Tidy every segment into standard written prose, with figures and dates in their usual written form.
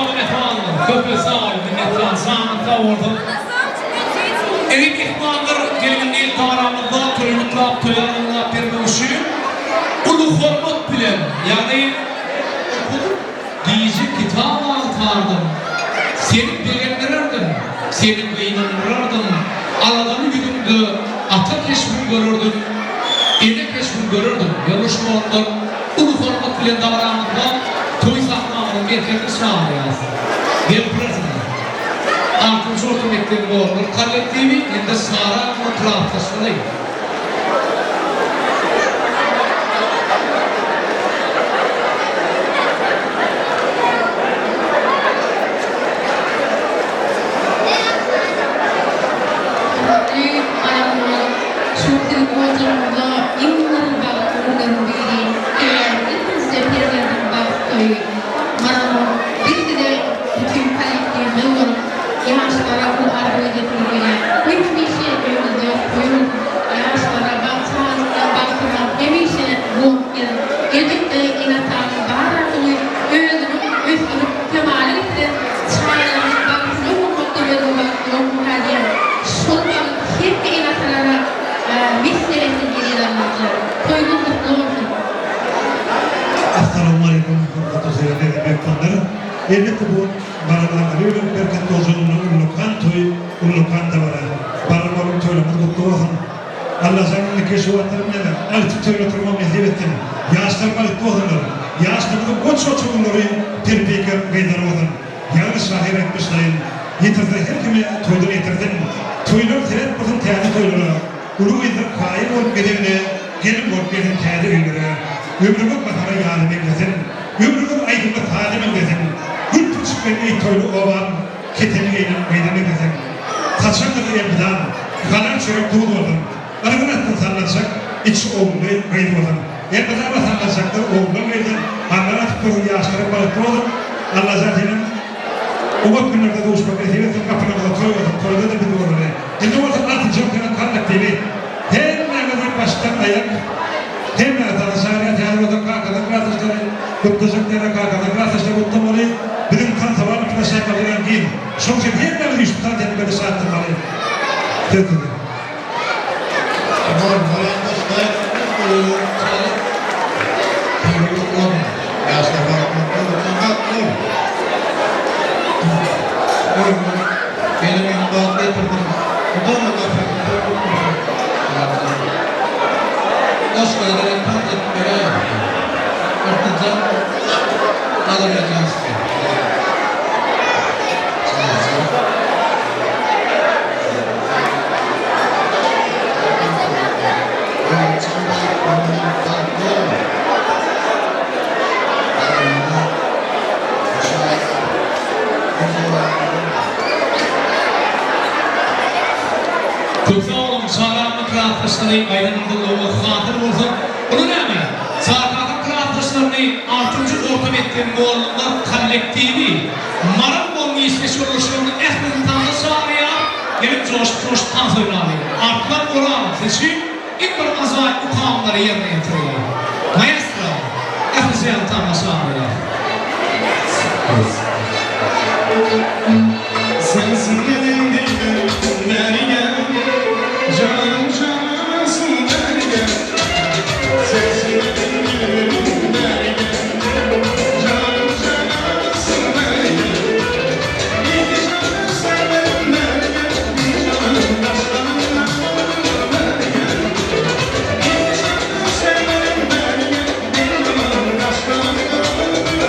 olun efendim. Köpü sağ olun. Minnetler. Sağlıkta oldum. Evet ihvanlar gelginliğin taramında türlüklap toyanlığa bir boşu. Ulu hormat bilen. Yani diyecek kitap antardım. Senin beğendirirdim. Senin beğendirirdim. Aladanı güdümdü. Ata keşfini görürdüm. Ene keşfini görürdüm. Yanlışma ondan. Ulu hormat bilen davranında toy sahnağının erkekli sağlayız. Bir prezident. Altıncı orta mektebi olur. Kollektivi indi sara mutlaqtasılayım. Elbette bu barınakları berkat olacağını ulukan da var. Barınakların söylemez mutlu olsun. Allah senin keşi vatanım neler? Artık söyletirmem izleyetin. Yaşlar balıklı olsunlar. Yaşlarımızın koç çocuğunları terbiye gaydan olsun. Yani şahir etmişlerin. Yitirdi her kimi toydur yitirdin. Toydur tiret kursun teyze toyduru. Ulu izdir kain olup gidevine gelip olup gidin teyze öylere. Ömrümün batara yardım edin. Ömrümün aydınlık halim edin. Çıkmayı toylu ovan, keteni eylem meydana gezen. Taçanlık elbiden, kalan çörek doğdu oldum. Argınattan sallanacak, içi oğlu meydi oldum. Elbiden sallanacak da oğlu meydi. Anlara tıklığı yaşları balıklı oldum. Allah zaten umut günlerde de uçmak edebilir. Kapınımda toyladım, toyladı da bir doğru. Şimdi orada atacağım kadar kanlık değil. Hem nerede baştan ayak, hem nerede aşağıya teyaroda kalkadan kardeşleri, kutlayacaklara kalkadan kardeşleri kutlamalıyım. Bizim kan tabanı plasaya kalınan değil. Sonuçta bir yerden bir üstünden denilmeli saatten alayım. Dedi. Ama vatandaşlar Tevrikler yaşta bakmaktadır. Benim imdat getirdim. Bu da mı kapatır? Başka ederek tam etmeye artınca alamayacağız. Çok sağ olun. Sağlamlık arkadaşları aydınlığı hatır olsun. Bunu ne mi? Sağlamlık arkadaşlarını 6. orta mektebinin oğlunda kollektivi Maral Bolmu İsveç oluşlarının ehmin tanrı sağlaya gelip coş tanzırlarını artlar oran seçim ilk bir azayet bu kanunları yerine getiriyor. Maestro ehmin tanrı sağlaya. Sensin gelin değil Meryem, canım canımsın Meryem. Sensin gelin değil Meryem, canım canımsın Meryem. İki canım severim Meryem, bir canım başkanım Meryem. İki canım severim Meryem, bir canım başkanım Meryem.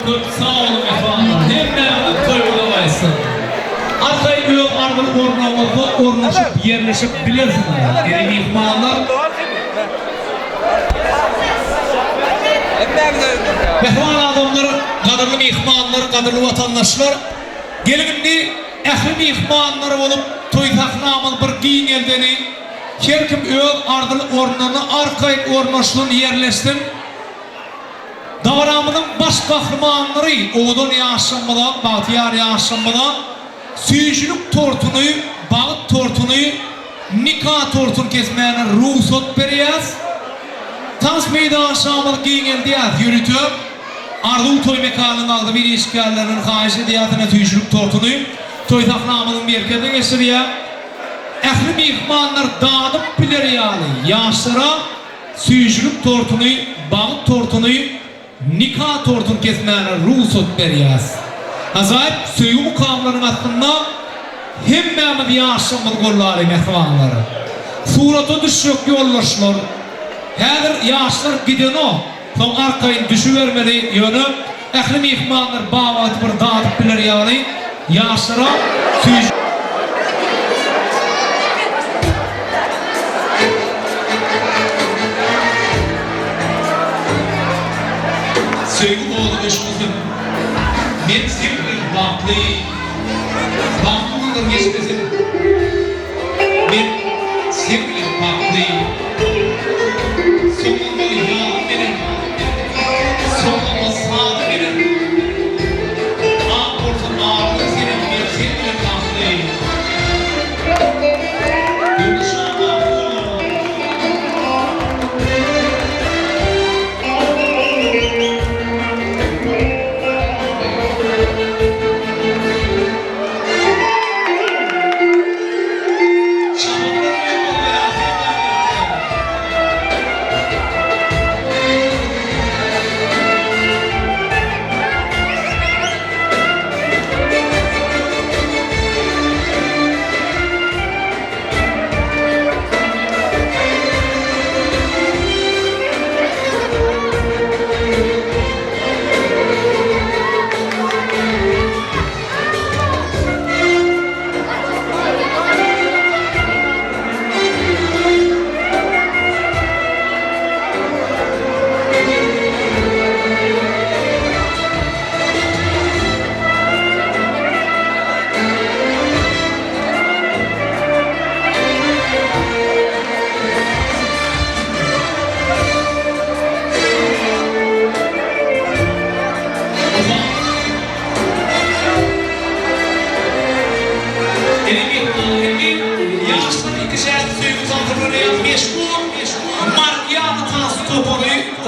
Köp sağ olun efendim. Hemen koyulamayısın. Arkayı büyük ardıl ornaşıp yerleşip bilirsiniz. Eri mihmanlar. Mehman adamlar, kadırlı mihmanlar, kadırlı vatandaşlar. Gelin ehli mihmanlar olup toytaknamız bir giyin eldeni. Her kim öğün ardıl ornanı arkayı ornaşlığını yerleşsin. Davramının baş kahramanları oğudun yaşanmadan, Bahtiyar yaşanmadan süyücülük tortunu, bağıt tortunu, nikah tortunu kesmeyene ruhsat beriyaz. Tans meydan şamalı giyin diyat yürütüp ardı toy mekanının aldı bir işgallerinin karşı diyatına süyücülük tortunu toy taknamının bir erkede geçiriyor. Ehli mihmanlar dağıdıp bilir yani yaşlara süyücülük tortunu, bağıt tortunu, nikah tortun kesmeyene ruhsat beriyaz. Azayip söyü mukamların hakkında hemmemiz yaşamalı kolları mehvanları. Surata düşük yollaşlar. Her yaşlar giden o. Son arkayın düşüvermeli yönü. Ehli mihmanlar bağlat bir dağıtıp bilir yani. Yaşlara süyücü. Sevgi oğlu eşimizin ben sevgilir bağlıyım geçmesin ben sevgilir bağlıyım sonunda yağlı benim sonunda sağlı benim orta ağırlı senin ben sevgilir bağlıyım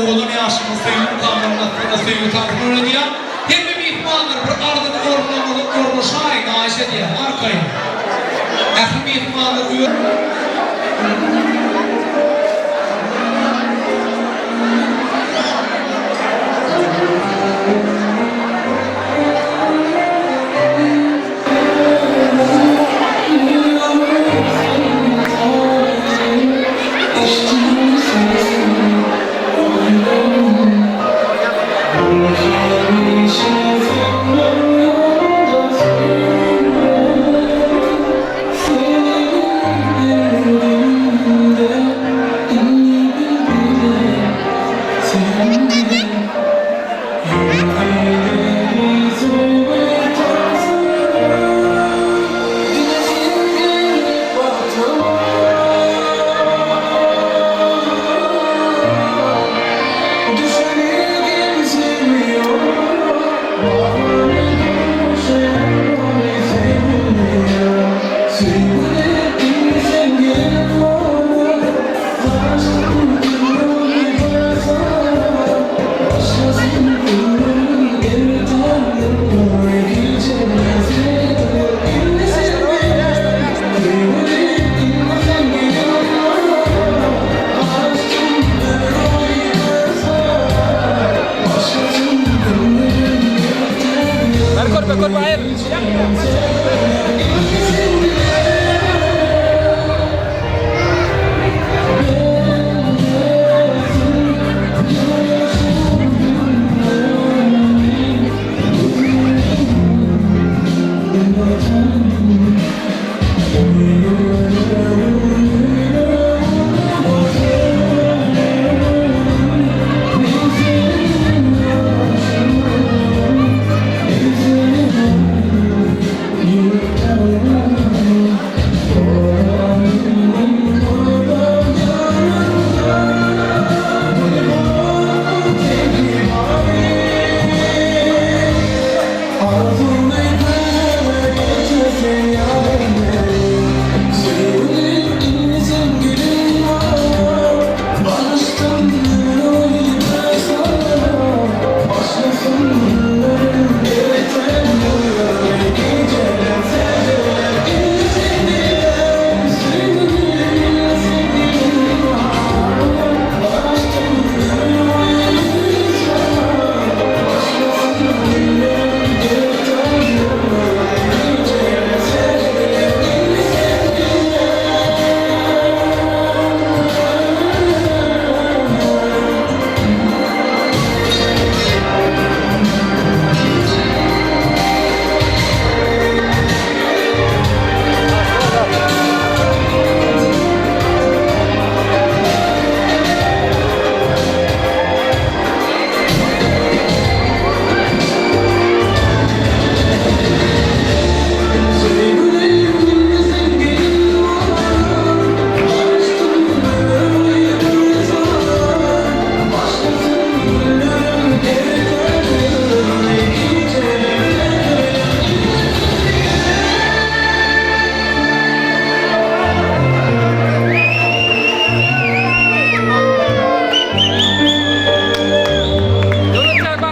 oğlan yaşımız sevgili kanlarına sevgili kanlarına diye hem de bir ihtimaldir bir ardını orlaşayın Ayşe diye arkayın. Ehli bir ihtimaldir uyur. Bekor bayır.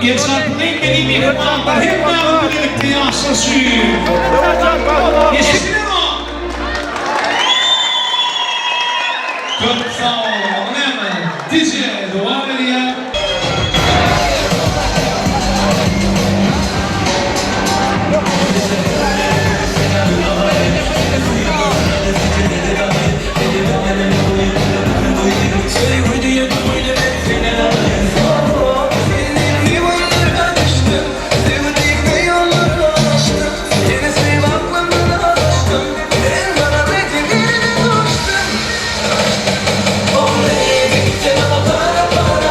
Geçerli benim ihtimallar hep ben birlikte yaşasıyım. Yeşil ama. Çok sağ olun. Hemen dice dua veriyor. Para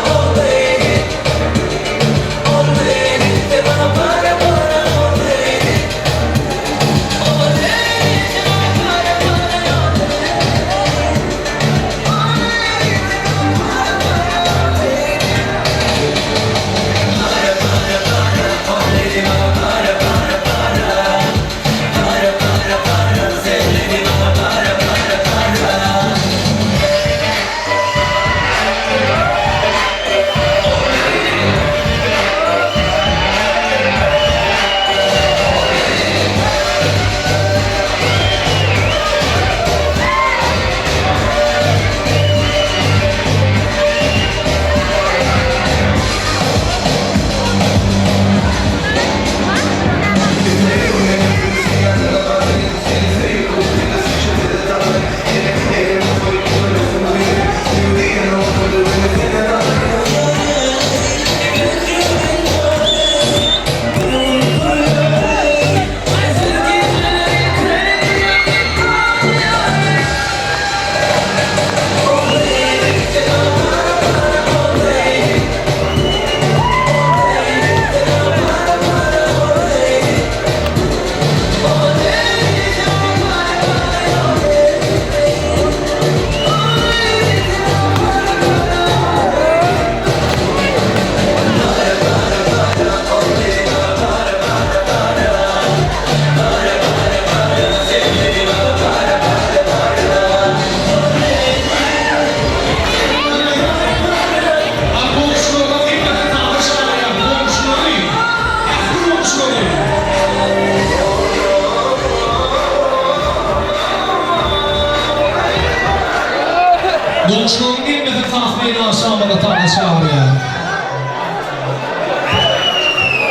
Doluşluğun gelmedi tahmini aşağımada tanrı çağırıyor.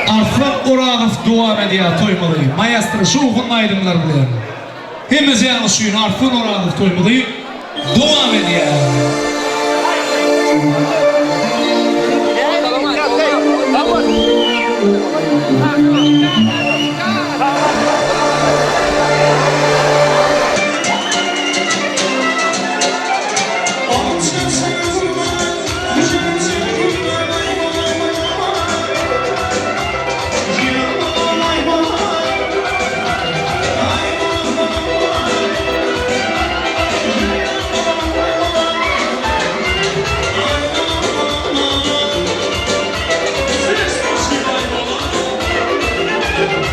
Arfak Orağov devam ediyor toymalıyım. Maestro şu okun aydınlar bilen. Hemiz yani suyun Arfak Orağov toymalıyım. Devam ediyor. Thank you.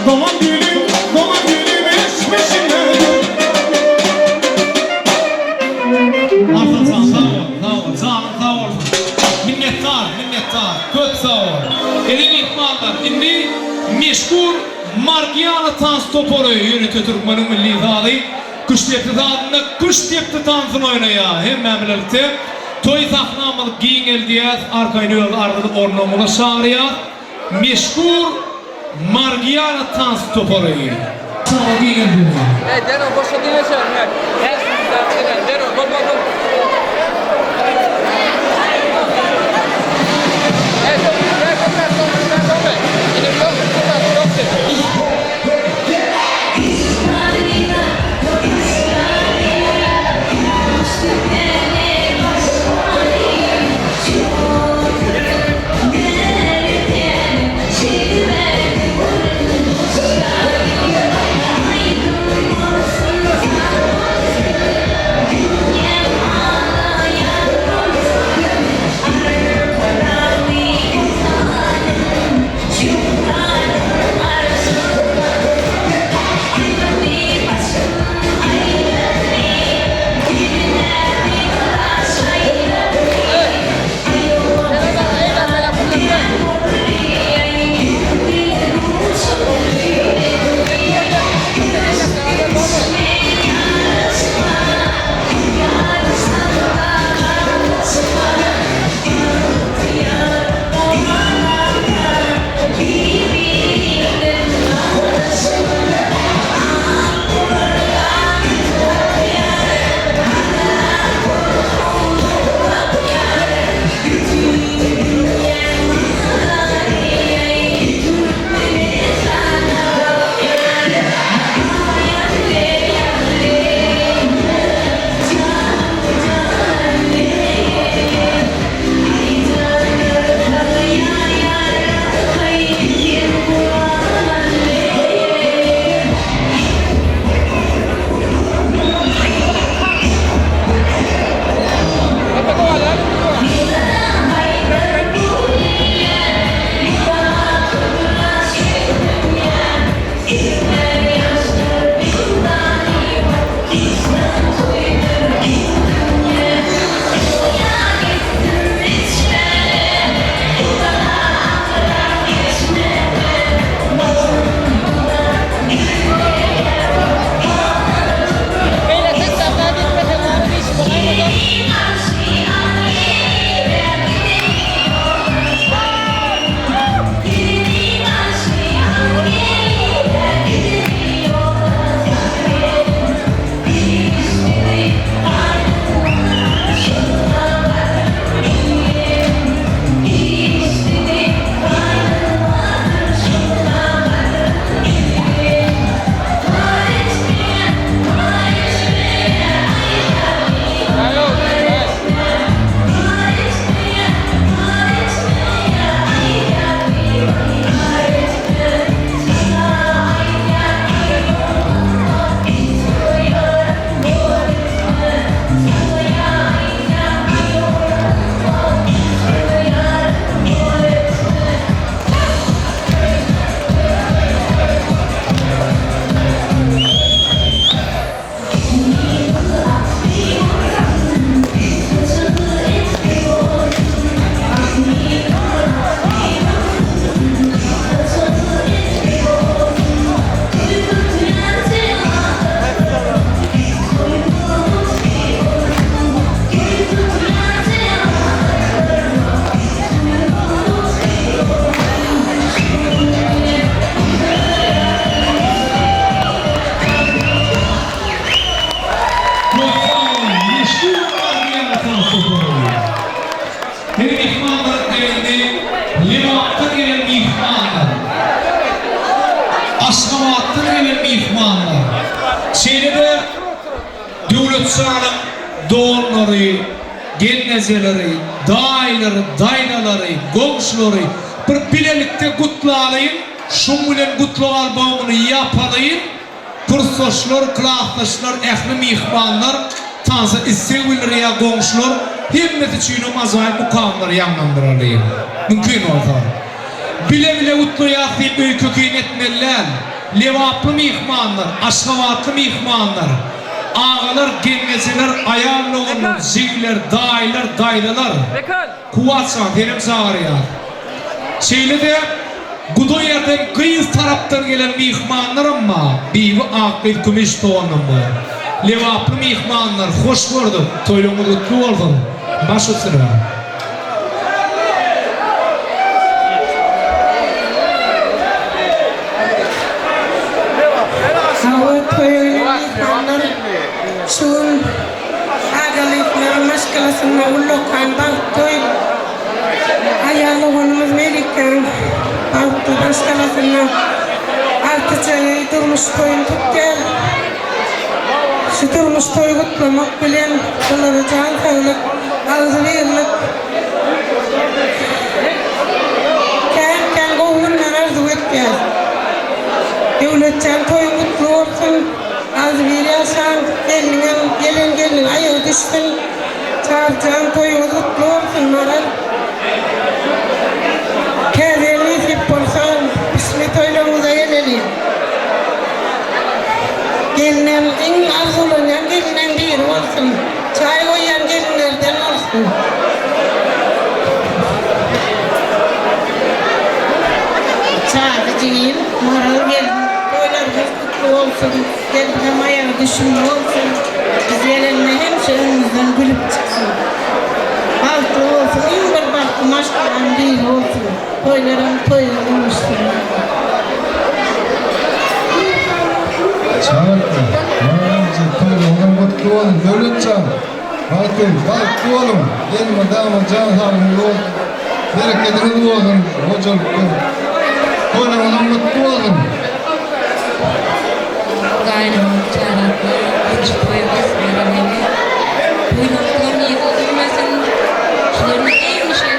Doğan gülüm eşmeşine. Artan sağ ol. Minnettar. Köp sağ ol. Elin ihmallar. Şimdi meşgul Margiana Tans Toporo'yu yönetiyor Türkmen'in milli zadı. Kuş tepti zadında kuş tepti tansını oynaya. Hem memlelikte. Toy sahnamalık giyin eldiyaz. Arkayını yol ardını ornamını çağırıyaz. Meşgul Margiana Tans Toporo'yu. Sağ ol giyin eldiyaz. Hey, Deno, boşa dinlesen. Hey, Deno, bol. Hey, come. Yine yok. Şeyde devletçilerin doğumları, gennezeleri, dayıları, daynaları, komşuları bir birlikte kutlayın, şumulen kutlu albümünü yapalım. Kursdaşlar, klassdaşlar, ehli mihmanlar, tansa istevilir ya komşular, himmet için o mazayip mukamları yanlandıralım. Mümkün olsa. Bile bile utlu yahdi öykü kıymetmeliler. Levaplı mihmanlar, aşkavatlı mihmanlar. Ağalar, gengezeler, ayarlılar, zivler, dayılar, daylılar. Kuvatsan, benim zağırıya. Şeyle de Gudo yerden kıyız taraftan gelen mihmanlar ama bivi akbil kümüş toğanım var. Levaplı mihmanlar, hoş gördüm. Toylumu kutlu oldum. Baş uçura. Sun agalikler maskalasına ulokan baktoy ayağlı hanımız Amerikan baktı maskalasına altı çayı durmuş koyun tutkel şu durmuş koyu kutlamak bilen bunları can sağlık ağzı verirlik kendi kovunlar arzu etken devletçen koyu kutlu olsun az bir yaşam gelin ayağı düşsün çarcan toyu kutlu olsun naran kendini sip olsan bismi toylamıza gelelim gelinen en arzulanan gelinen bir olsun çay koyan gelinlerden olsun çağırıcıyım moral gelin toylarımız kutlu olsun gelin ayağı düşünme olsun biz gelinle hem şeyimizden gülüp çıksın altı olsun en bir baktı maşkalan değil olsun toylarım olmuşsun Çağırdı. Mağaranızı toyluğundan kutlu olun. Devletcan. Balkı olun. Gelme damı can sağlığınız olsun. Bereketiniz olsun. Hocalıklı. Toyluğundan kutlu olun. Gayrım çağırdı. Üç koyumuz verilmeli. Toyluğundan yıkılmasın. Şunların neymişe?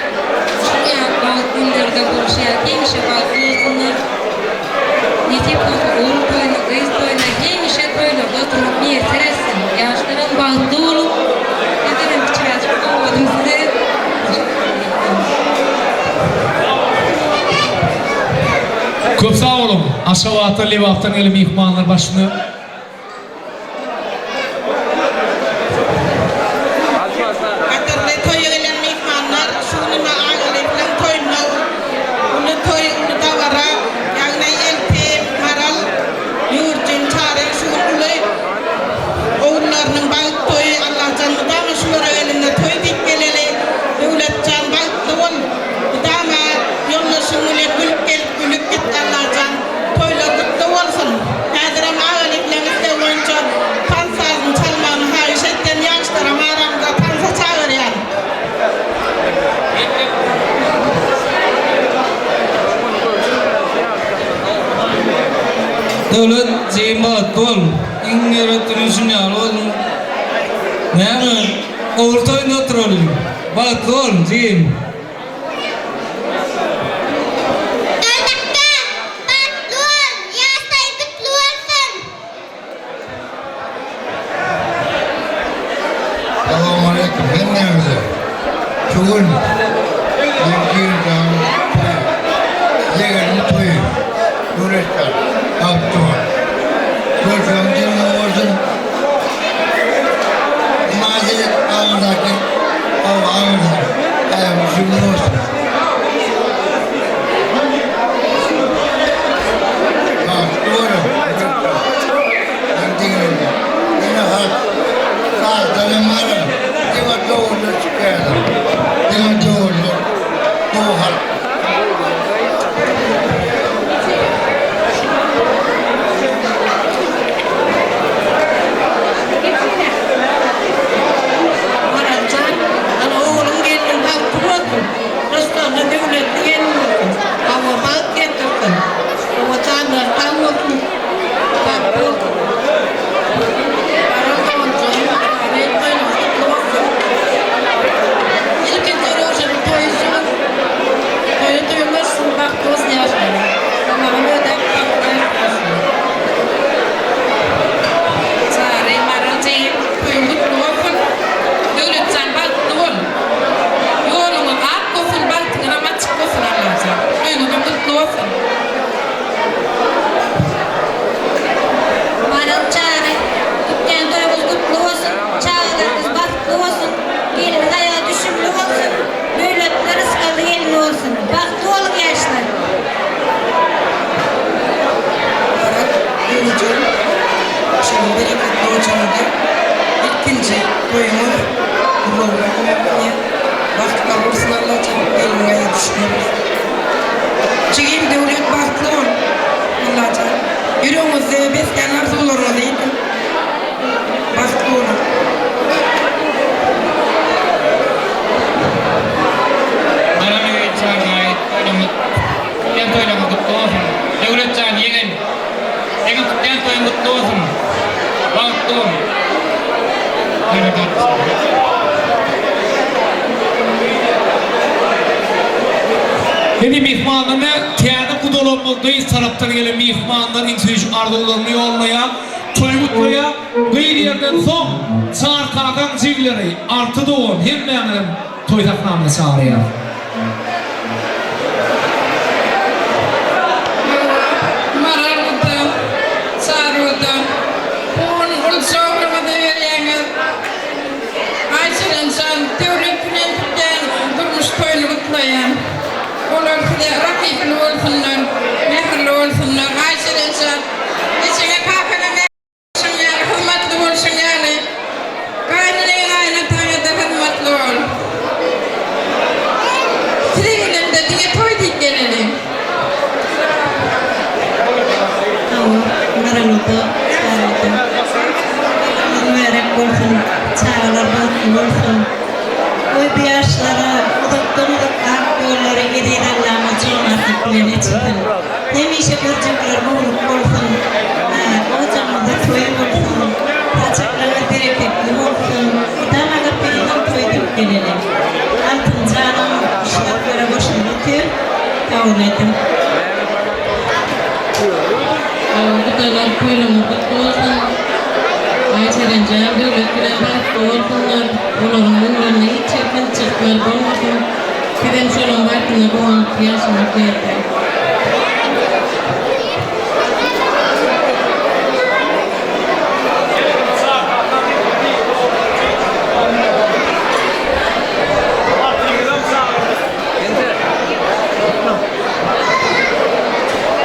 Şuraya balkınlarda buluşuya. Neymişe balkı olsunlar. Neti oğul toylu, kız toylu, neymişe toylu, oturup bir yeteresin. Yaşların balkı olup, ne demek birazcık olmadım size. Köp sağ olun. Aşavata levaptan gelip mihmanlar başını. Kadırlı toyu gelen mihmanlar şununla ağırlıkla toyunu ulu toy ulu davara yani elti maral yurcun çare şun ulu oğullarının balık toyu Allah canlı dama şunlara elinde toy dik geleli devlet can balıklı ol dama yollaşın ule gülüp git Allah can toyla kutlu olsun Kadırım ağırlıkla işte oyuncu pansazın çalmanı hayşetten yaşlarım aramda pansa çağır yani Devlet zeyimbalat ol. İngilizce sunyal ol. Yani orta oyunda oturalım. Balat ol zeyim. Assalamualaikum. Hennemize. Çoğun. Yemkirden. Yeğenin toyu. Nuretkan. Abdüman. Görkem canım olsun. Mazeret ağırdaki. Ağırda. Ayağım şimdi olsun. Doğru. Ben değilim. Yine halk. Sağdan mara. Dima doğru çıkıyor. Dima doğru. Doğru halk. olsun, bereketli olacağını. İkinci toyumuz bu oldu. Vakitler olsun Allah'ım, elmeye düşünüyoruz. Çekeyim devlet baktı ol. Allah'ım. Yüreğimizde besken arzularına değil. Baktı olun. Maramı çağırmayı, yan toylama kutlu olsun. Devlet çağır yegen. Egen yan toyun kutlu olsun. Vakti olun. Dedi mihmanlarına kâda kudolanmaktayız taraftan gelen mihmanlar intiş arzularını yollaya, toygutmaya, gıyri yerden son çağır kakan zilleri artı doğun hem benim toydaknamını çağırıyor. Mararlıda, sarıda, on ulsoğurmada yürüyen Ayşe insan devletinden tutan durmuş toyunu kutlayan. Onlar bile rakibini olsunlar, mehirli olsunlar. Ayşe insan içine kapına olsun yani, hürmetli olsun yani. Kaynının ayna tanıda hürmetli ol. Trivilinde diye toy dik gelelim. Maraluda, sarıda, mübarek olsun, çağlar olsun. O bir yaşlara, uzaktanlık yolları gidiyor Allah'ıma çoğunlardıklarını çıkın. Demişe görecekler boğuluk olsun, hocamızda toyun olsun, paçaklarına bereketli olsun. Damaga periden toyduk gelelim. Altın canım, işlere başını tutuyor, kavun edin. Kutalar koyulama kutlu olsun. Ayşe'den cevap devletler baktı olsunlar. Onların önlerine hiç yakın çıktılar olmasın. Kedem şolun baktığında boğun kıyasını kıyırdı.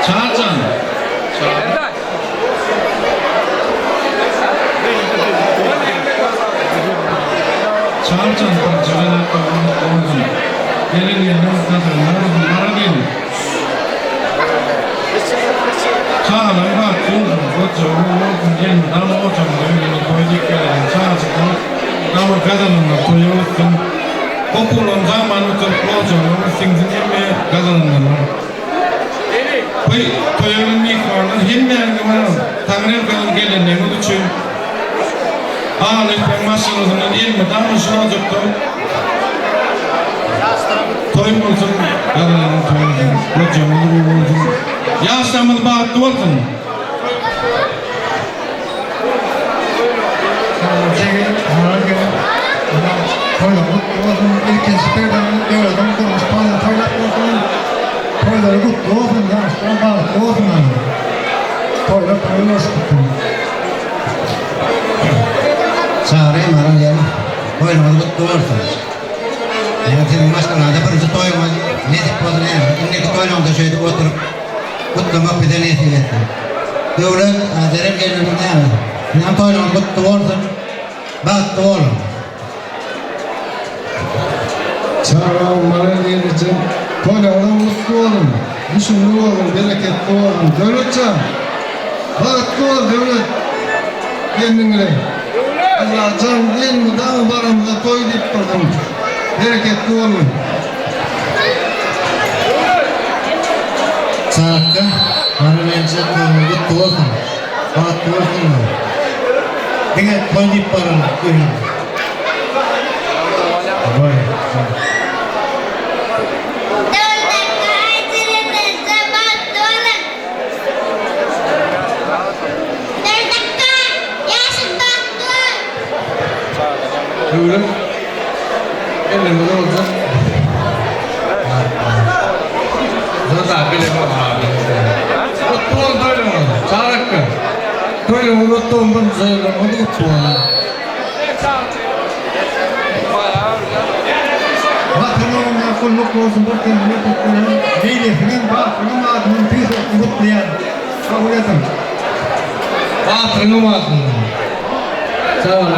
Çağırcan. Çağırcan parçalarına koyduğun gelin yerden kadınlar bunlara gelin. Çağlar bak yolun koca oğlum gelin dama hocam öyle koyduk gelin çağırcan dama kadınlar koyuyorsun. Okulun zamanı çok hocam sizin gibi kadınlar. Toyunun mikrofonun hem nerede var? Tanrı kadın gelinliğin için ağırlık maşınızın ilmi tanışına tuttu. Toyun olsun, kadının toyun, kocamın olsun. Yaşamın bahtı olsun. Toylar kutlu olsun. İlkinci perdenin gördüm durmuş toylar olsun. Toyları kutlu olsun. Yaşlar bahtı olsun. Toylar olsun. Çağırayım aran gel. Toyunuz kutlu olsun. Senin başkalarında birisi toyunuz nesip olsun yani. İndeki toyunuzda şöyle oturup kutlamak bize nesip etti. Devlet azerim gelin yani. Benim toyunuz kutlu olsun. Bahtı olun. Çağıralım bana diyeceğim. Toylardan mutlu olun. Düşünlü olun. Bereketli olun. Devlet çağır. Bahtı ol devlet. Kendine. Allah can elini dağın baramıza toy deyip durdum. Bereketli olun. Sağlıklı. Bana bence toyunuz kutlu olsun. Bahtı olsun. Yine toy deyip barın. Vay. Böyle elimde olacak. Zaten bile var abi. Mutlu ol toylumu. Çağıraklı. Toylumu mutlu olun. Ben sayılırım. Hadi mutlu olun. Vatanımın kulluk olsun. Vatanımın mutlu olun. Neylesinin bakının adının pis mutlu yani. Kabul edin. Batırın olmasın. Sağ olun.